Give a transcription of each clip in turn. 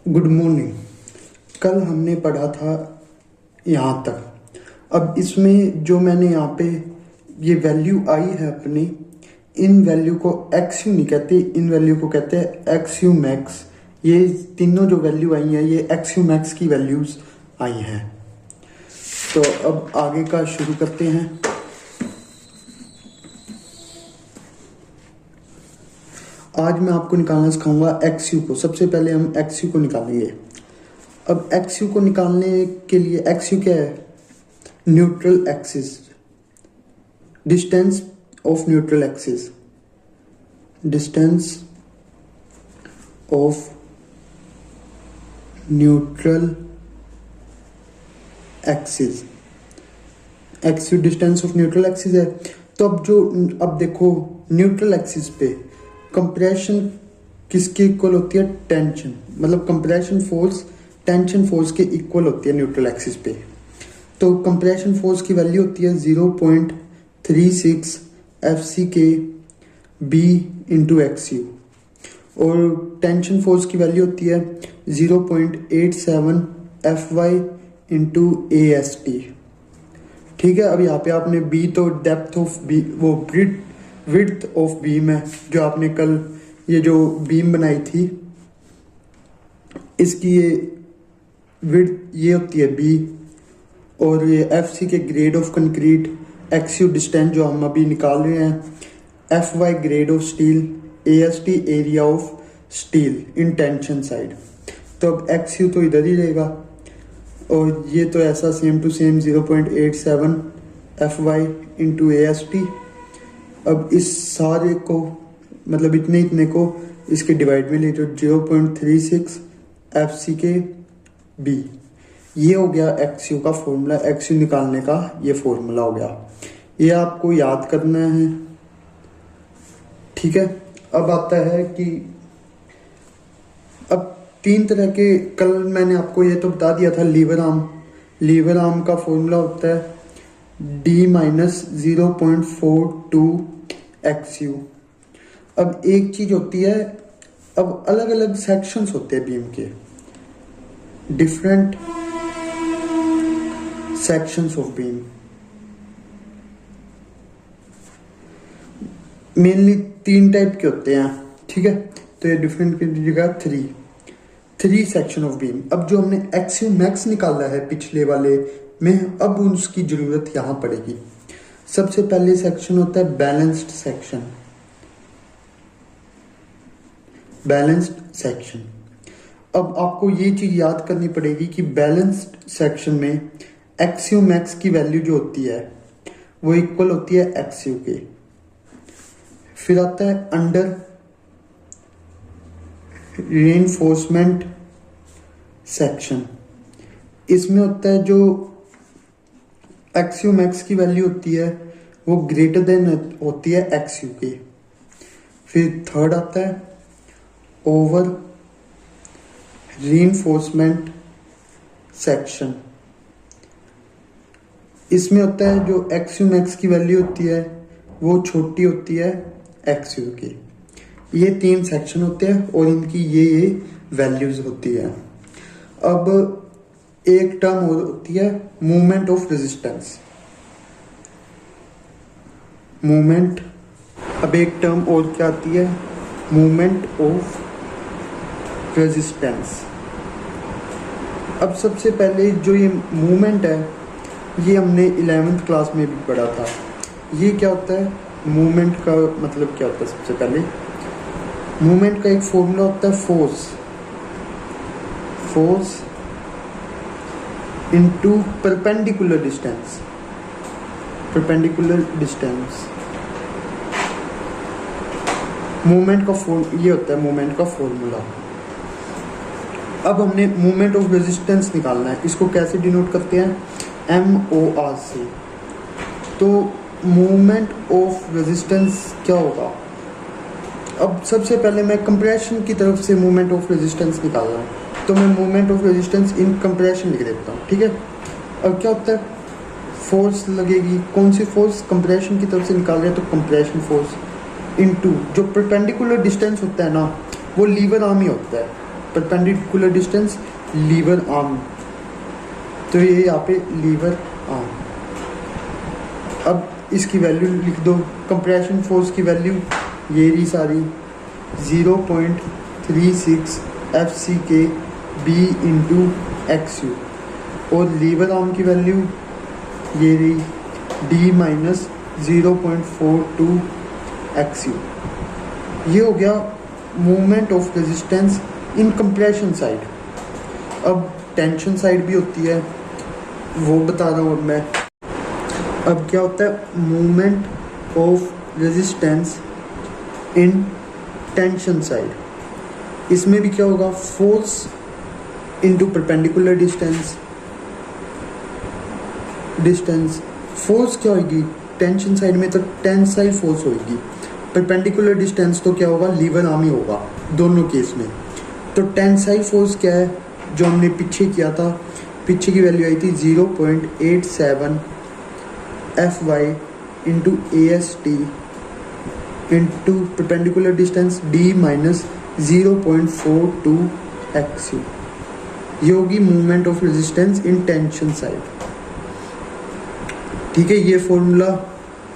Good morning. कल हमने पढ़ा था यहाँ तक। अब इसमें जो मैंने यहाँ पे ये वैल्यू आई है अपनी, इन वैल्यू को एक्स यू नहीं कहते, इन वैल्यू को कहते हैं एक्स यू मैक्स। ये तीनों जो वैल्यू आई हैं ये एक्स यू मैक्स की वैल्यूज आई हैं। तो अब आगे का शुरू करते हैं। आज मैं आपको निकालना सिखाऊंगा एक्स यू को। सबसे पहले हम एक्स यू को निकालेंगे। अब एक्स यू को निकालने के लिए एक्स यू क्या है? Neutral axis, distance of neutral axis, distance of neutral axis. X you distance of neutral axis है। तो अब देखो न्यूट्रल एक्सिस पे कंप्रेशन किसके इक्वल होती है? टेंशन, मतलब कंप्रेशन फोर्स टेंशन फोर्स के इक्वल होती है न्यूट्रल एक्सिस पे। तो कंप्रेशन फोर्स की वैल्यू होती है 0.36 FC के B इंटू एक्स यू, और टेंशन फोर्स की वैल्यू होती है 0.87 FY इंटू AST। ठीक है। अब यहाँ पे आपने B तो डेप्थ ऑफ बी, वो विड्थ ऑफ बीम है जो आपने कल ये जो बीम बनाई थी, इसकी ये विड्थ ये होती है B, और ये FC के grade of concrete, XU distance जो हम अभी निकाल रहे हैं, FY grade of steel, AST area of steel in tension side. तो अब XU तो इधर ही रहेगा, और ये तो ऐसा same to same 0.87 FY into AST। अब इस सारे को, मतलब इतने को इसके डिवाइड में ले, तो 0.36 FC के B। ये हो गया एक्स यू का फॉर्मूला। एक्स यू निकालने का ये फॉर्मूला हो गया। ये आपको याद करना है। ठीक है। अब आता है कि अब तीन तरह के, कल मैंने आपको ये तो बता दिया था लीवर आर्म। लीवर आर्म का फॉर्मूला होता है D-0.42 XU। अब एक चीज होती है, अब अलग अलग सेक्शंस होते हैं बीम के, different sections of beam. Mainly 3 type के होते हैं। ठीक है। तो ये डिफरेंट की जगह 3 सेक्शन ऑफ बीम। अब जो हमने एक्स यू मैक्स निकाला है पिछले वाले में, अब उसकी जरूरत यहां पड़ेगी। सबसे पहले सेक्शन होता है बैलेंस्ड सेक्शन। Balanced section. अब आपको ये चीज याद करनी पड़ेगी कि बैलेंस्ड सेक्शन में एक्स यू मैक्स की वैल्यू जो होती है वो इक्वल होती है एक्स यू के। फिर आता है अंडर रीइंफोर्समेंट सेक्शन। इसमें होता है जो एक्स यू मैक्स की वैल्यू होती है वो ग्रेटर देन होती है एक्स यू के। फिर थर्ड आता है ओवर रीइंफोर्समेंट सेक्शन। इसमें होता है जो एक्स यू मैक्स की वैल्यू होती है वो छोटी होती है एक्स यू की। ये 3 सेक्शन होते हैं और इनकी ये वैल्यूज होती है। अब एक टर्म होती है मूवमेंट ऑफ रेजिस्टेंस। मूवमेंट। अब एक टर्म और क्या आती है? Movement of resistance. अब सबसे पहले जो ये मूवमेंट है ये हमने 11th क्लास में भी पढ़ा था। ये क्या होता है? मूवमेंट का मतलब क्या होता है? सबसे पहले मूवमेंट का एक फॉर्मूला होता है force into perpendicular distance. Perpendicular distance movement का ये होता है मूवमेंट का फॉर्मूला। अब हमने मूवमेंट ऑफ रेजिस्टेंस निकालना है। इसको कैसे डिनोट करते हैं? MOR से। तो मूवमेंट ऑफ रेजिस्टेंस क्या होगा? अब सबसे पहले मैं कंप्रेशन की तरफ से मूवमेंट ऑफ रेजिस्टेंस निकालना है, तो मैं movement of resistance in compression लिख देता हूँ। ठीक है। अब क्या होता है? फोर्स लगेगी। कौन सी फोर्स? कंप्रेशन की तरफ से निकाल रहे हैं तो कंप्रेशन फोर्स इनटू जो परपेंडिकुलर डिस्टेंस होता है ना, वो लीवर आर्म ही होता है। परपेंडिकुलर डिस्टेंस लीवर आर्म, तो ये यहाँ पे लीवर आर्म। अब इसकी वैल्यू लिख दो, कंप्रेशन फोर्स की वैल्यू ये रही सारी 0.36 FCK B into x you, और लीवर आर्म की वैल्यू ये रही D माइनस 0.42 एक्स यू। ये हो गया movement of resistance in compression side. अब टेंशन साइड भी होती है, वो बता रहा हूँ अब मैं। अब क्या होता है movement of resistance in tension side, इसमें भी क्या होगा force into perpendicular distance. Force क्या होगी टेंशन साइड में, तो टेंसाइल फोर्स होगी। परपेंडिकुलर डिस्टेंस तो क्या होगा लीवर आर्म ही होगा दोनों केस में। तो टेंसाइल फोर्स क्या है जो हमने पीछे किया था, पीछे की वैल्यू आई थी 0.87 Fy into AST into perpendicular distance D minus 0.42 XU। ये होगी movement of resistance in tension side. ठीक है, ये फॉर्मूला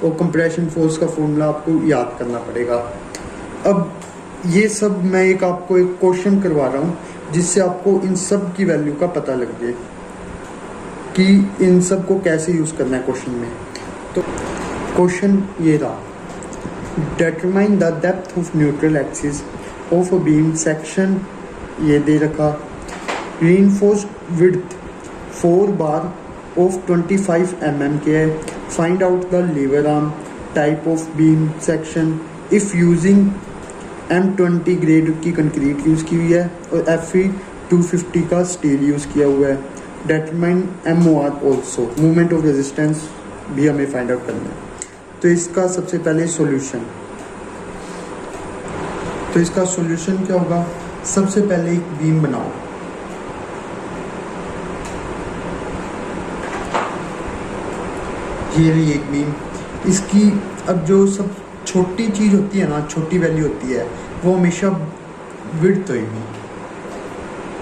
और कंप्रेशन फोर्स का फॉर्मूला आपको याद करना पड़ेगा। अब ये सब मैं आपको एक क्वेश्चन करवा रहा हूँ जिससे आपको इन सब की वैल्यू का पता लग जाए कि इन सब को कैसे यूज़ करना है क्वेश्चन में। तो क्वेश्चन ये रहा, determine the depth of neutral axis of a beam section, ये दे रखा, reinforced width 4 bar of 25 mm के है, find out the lever arm type of beam section if using M20 grade की कंक्रीट यूज़ की हुई है और Fe 250 का स्टील यूज़ किया हुआ है। Determine MOR also, movement of resistance भी हमें फाइंड आउट करना है। तो इसका सबसे पहले सॉल्यूशन, तो इसका सॉल्यूशन क्या होगा, सबसे पहले एक बीम बनाओ। ये रही एक बीम, इसकी अब जो सब छोटी चीज़ होती है ना, छोटी वैल्यू होती है, वो हमेशा विड्थ होगी।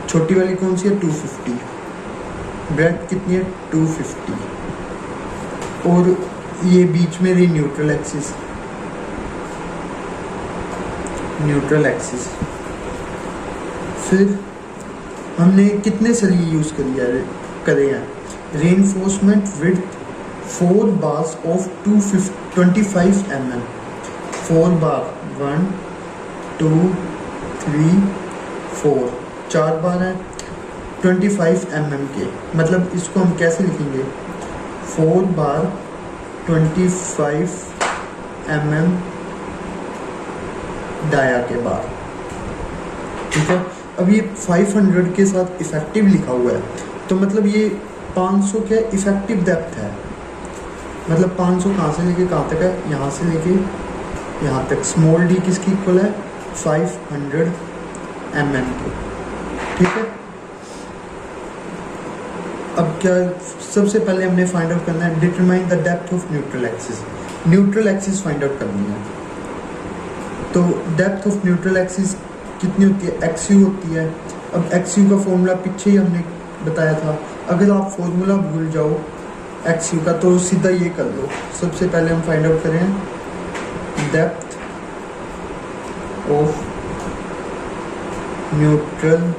छोटी वाली कौन सी है 250, ब्रेड्थ कितनी है 250, और ये बीच में रही न्यूट्रल एक्सिस। फिर हमने कितने सरिये यूज़ करे हैं, reinforcement width 4 bars of 25 mm, 4 बार 1 2 3 4, 4 बार है 25 mm के, मतलब इसको हम कैसे लिखेंगे 4 बार 25 mm डाया के बार। ठीक है, अब ये 500 के साथ इफेक्टिव लिखा हुआ है, तो मतलब ये 500 के इफेक्टिव डेप्थ है, मतलब 500 कहाँ से लेके कहाँ तक है, यहाँ से लेके यहाँ तक। स्मॉल डी किसकी इक्वल है 500 mm के। ठीक है, अब क्या सबसे पहले हमने फाइंड आउट करना है, determine the depth of neutral axis. Neutral axis find out करनी है, तो डेप्थ ऑफ न्यूट्रल एक्सिस कितनी होती है, XU होती है। अब XU का फॉर्मूला पीछे ही हमने बताया था, अगर आप फॉर्मूला भूल जाओ XU का तो सीधा ये कर लो। सबसे पहले हम फाइंड आउट करें डेप्थ ऑफ न्यूट्रल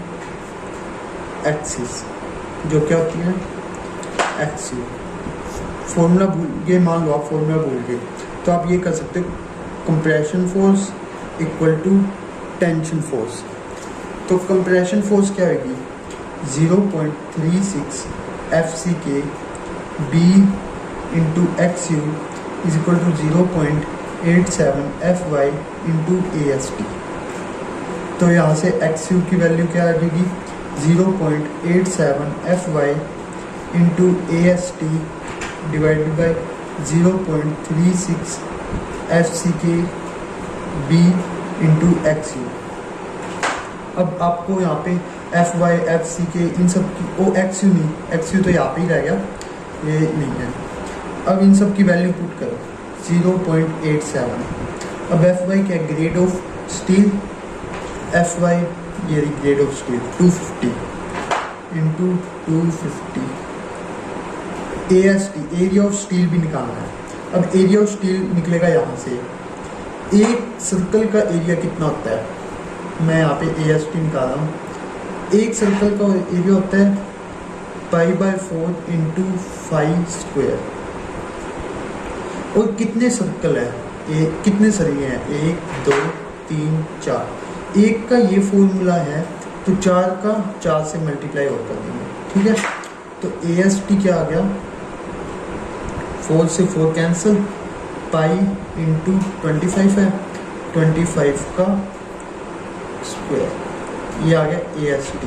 एक्सिस, जो क्या होती है XU। फॉर्मूला भूल गए, मान लो आप फॉर्मूला भूल गए, तो आप ये कर सकते हो compression force equal to tension force. तो कंप्रेशन फोर्स क्या होगी 0.36 FCK B into XU is equal to 0.87 FY into AST। तो यहाँ से XU की वैल्यू क्या आ जाएगी 0.87 FY into AST divided by 0.36 FCK B into XU। अब आपको यहाँ पे FY FCK इन सब की, ओ XU नहीं, XU तो यहाँ पे ही रह गया, ये नहीं है। अब इन सब की वैल्यू पुट करो 0.87। अब FY क्या ग्रेड ऑफ स्टील, FY ये grade of steel 250 into 250 AST, area of steel भी निकालना है। अब एरिया ऑफ स्टील निकलेगा यहाँ से, एक सर्कल का एरिया कितना होता है, मैं यहाँ पे AST निकाल रहा हूँ। एक सर्कल का एरिया होता है π/4 इंटू 5 स्क्वायर। और कितने सर्कल है, कितने सरिये हैं, 1 2 3 4, एक का ये फॉर्मूला है तो 4 का 4 से मल्टीप्लाई और कर देंगे, ठीक है। तो AST क्या आ गया, 4 से 4 कैंसिल, पाई इंटू 25 है, 25 का स्क्वायर, ये आ गया AST।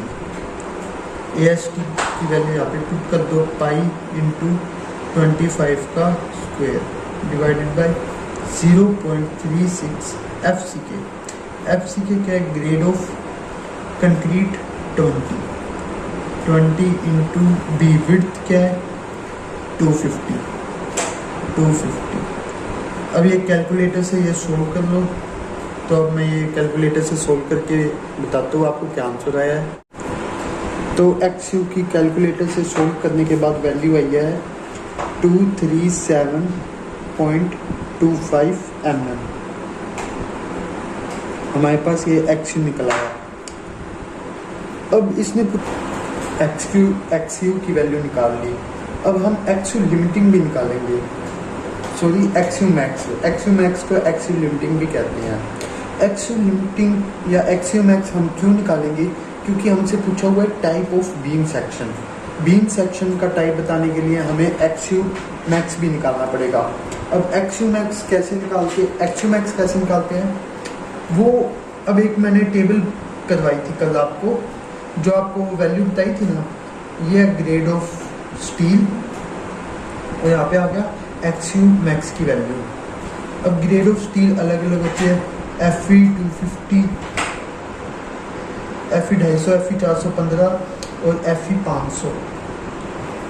AST की वैल्यू यहाँ पे पुट कर दो, पाई इंटू 25 का square divided by 0.36 FCK। FCK क्या है, grade of concrete 20 into B, width क्या है 250। अब ये कैलकुलेटर से ये सोल्व कर लो। तो अब मैं ये कैलकुलेटर से सोल्व करके बताता हूँ आपको क्या आंसर आया है। तो XU की कैलकुलेटर से सोल्व करने के बाद वैल्यू आई है 237.25 mm। हमारे पास ये XU निकल आया। अब इसने XU की वैल्यू निकाल ली। अब हम XU लिमिटिंग भी निकालेंगे, सॉरी XU मैक्स को XU लिमिटिंग भी कहते हैं। XU लिमिटिंग या XU मैक्स हम क्यों निकालेंगे, क्योंकि हमसे पूछा हुआ है type of beam section. Beam section का टाइप बताने के लिए हमें XU मैक्स भी निकालना पड़ेगा। अब XU मैक्स कैसे निकालते हैं वो अब एक मैंने टेबल करवाई थी कल आपको, जो आपको वैल्यू बताई थी ना, ये ग्रेड ऑफ स्टील और यहाँ पे आ गया XU मैक्स की वैल्यू। अब ग्रेड ऑफ स्टील अलग अलग होती है, FE 250, FE 250, FE 415 और FE 500।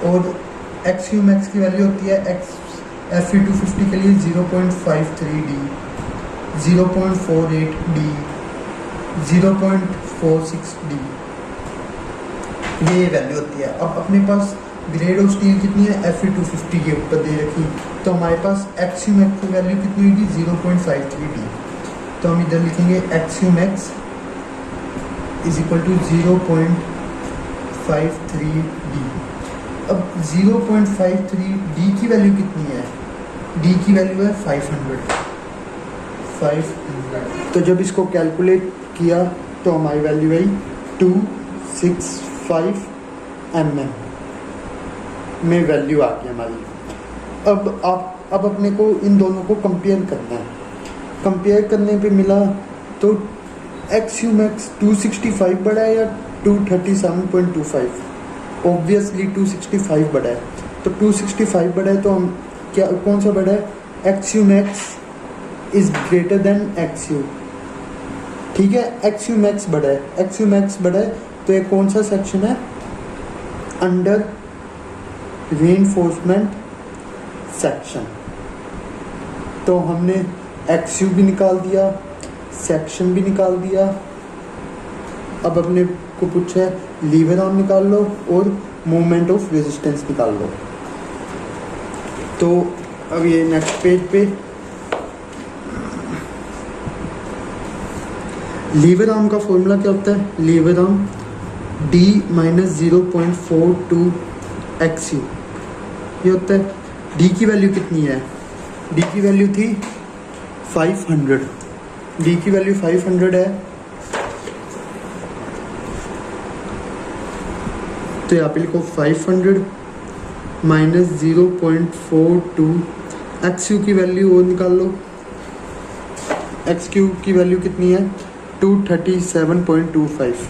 और XU मैक्स की वैल्यू होती है FE 250 के लिए 0.53D, 0.48D, 0.46D, ये वैल्यू होती है। अब अपने पास ग्रेड ऑफ स्टील कितनी है, FE 250 के ऊपर दे रखी, तो हमारे पास XU मैक्स की वैल्यू कितनी होगी 0.53D। तो हम इधर लिखेंगे XU max is equal to 0.53D। अब 0.53D की वैल्यू कितनी है, D की वैल्यू है 500। तो जब इसको कैलकुलेट किया तो हमारी वैल्यू आई 265 mm में वैल्यू आ गई हमारी। अब अपने को इन दोनों को कंपेयर करना है। कंपेयर करने पे मिला तो XU मैक्स 265 बड़ा है या 237.25, ऑब्वियसली 265 बड़ा है। तो 265 बड़ा है तो हम क्या, कौन सा बड़ा है, XU max is greater than XU, ठीक है। XU मैक्स बड़ा है तो ये कौन सा सेक्शन है, अंडर रीइंफोर्समेंट सेक्शन। तो हमने XU भी निकाल दिया, सेक्शन भी निकाल दिया। अब अपने को पूछा है लीवर आर्म निकाल लो और मोमेंट ऑफ रेजिस्टेंस निकाल लो। तो अब ये नेक्स्ट पेज पे लीवर आर्म का फॉर्मूला क्या होता है, lever arm D minus 0.42 XU ये होता है। D की वैल्यू कितनी है, D की वैल्यू थी 500, D की वैल्यू 500 है। तो यहाँ पे लिखो 500 माइनस 0.42 XU की वैल्यू और निकाल लो। XQ की वैल्यू कितनी है 237.25,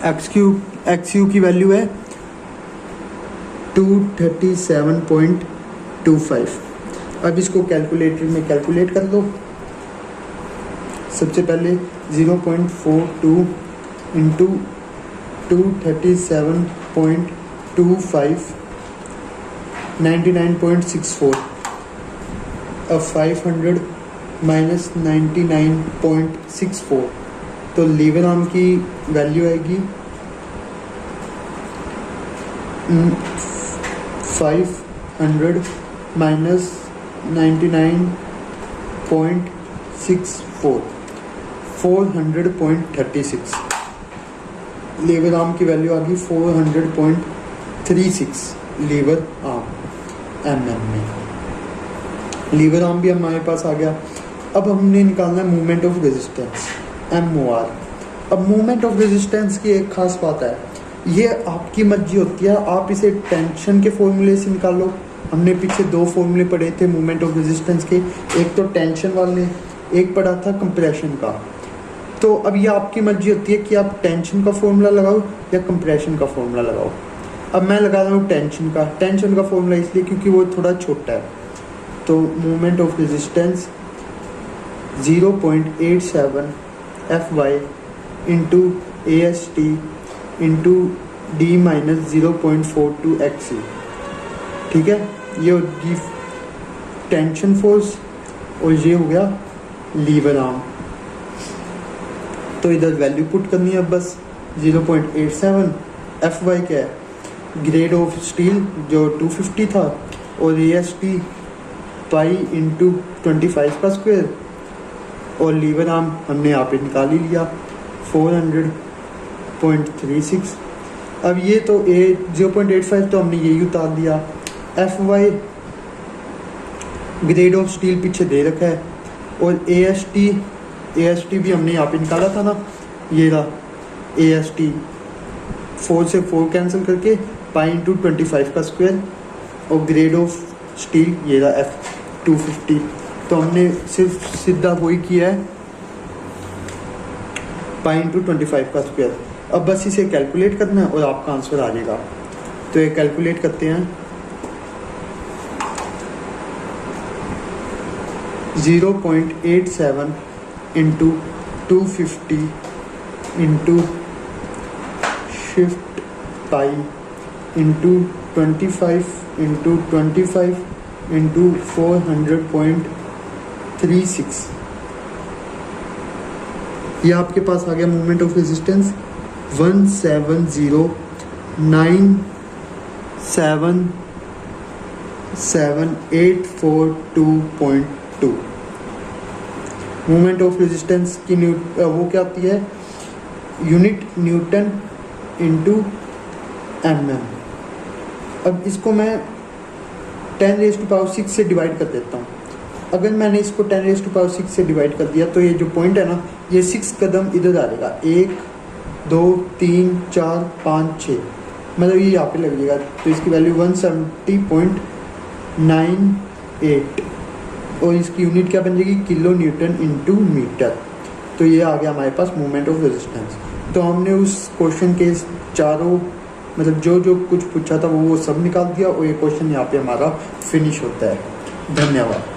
XU की वैल्यू है 237.25। अब इसको कैलकुलेटर में कैलकुलेट कर लो। सबसे पहले 0.42 इंटू 237.25 99.64। अब 500 माइनस 99.64 तो लीवर आर्म की वैल्यू आएगी 500 माइनस 99.64 400.36। लीवर आर्म की वैल्यू आ गई 400.36 लीवर आर्म mm में। लीवर आर्म भी हमारे पास आ गया। अब हमने निकालना है मूवमेंट ऑफ रेजिस्टेंस MOR। अब मूवमेंट ऑफ रेजिस्टेंस की एक खास बात है, ये आपकी मर्जी होती है, आप इसे टेंशन के फॉर्मूले से निकालो। हमने पीछे 2 फॉर्मूले पढ़े थे मूवमेंट ऑफ रेजिस्टेंस के, एक तो टेंशन वाले, एक पढ़ा था कंप्रेशन का। तो अब ये आपकी मर्जी होती है कि आप टेंशन का फॉर्मूला लगाओ या कंप्रेशन का फॉर्मूला लगाओ। अब मैं लगा रहा हूँ टेंशन का फॉर्मूला इसलिए क्योंकि वो थोड़ा छोटा है। तो movement of resistance 0.87 Fy into AST into D minus 0.42 XC, ठीक है। ये होगी टेंशन फोर्स और ये हो गया लीवर आर्म। तो इधर वैल्यू पुट करनी है बस 0.87। Fy क्या है, ग्रेड ऑफ स्टील जो 250 था, और AST पाई इंटू 25 का स्क्वायर, और लीवर आर्म हमने यहाँ पे निकाल ही लिया 400.36। अब ये तो 0.85 तो हमने यही उतार दिया। Fy ग्रेड ऑफ स्टील पीछे दे रखा है, और AST भी हमने यहाँ पे निकाला था ना, ये रहा AST 4 से 4 कैंसिल करके पाई इंटू 25 का स्क्वायर, और ग्रेड ऑफ स्टील ये रहा F250। तो हमने सिर्फ सीधा वही किया है पाई इंटू 25 का स्क्वायर। अब बस इसे कैलकुलेट करना है और आपका आंसर आ जाएगा। तो ये कैलकुलेट करते हैं 0.87 इंटू 250 इंटू शिफ्ट पाई इंटू 25 इंटू 25 इंटू 400.36। ये आपके पास आ गया movement of resistance 170977842.2। Movement of resistance की वो क्या आती है, यूनिट न्यूटन इंटू mm। अब इसको मैं 10⁶ से डिवाइड कर देता हूँ। अगर मैंने इसको 10⁶ से डिवाइड कर दिया तो ये जो पॉइंट है ना, ये 6 कदम इधर आ जाएगा, 1 2 3 4 5 6, मतलब ये यहाँ पे लग जाएगा। तो इसकी वैल्यू 170.98, और इसकी यूनिट क्या बन जाएगी, किलो न्यूटन इंटू मीटर। तो ये आ गया हमारे पास मूवमेंट ऑफ रेजिस्टेंस। तो हमने उस क्वेश्चन के चारों मतलब जो कुछ पूछा था वो सब निकाल दिया, और ये क्वेश्चन यहाँ पे हमारा फिनिश होता है। धन्यवाद।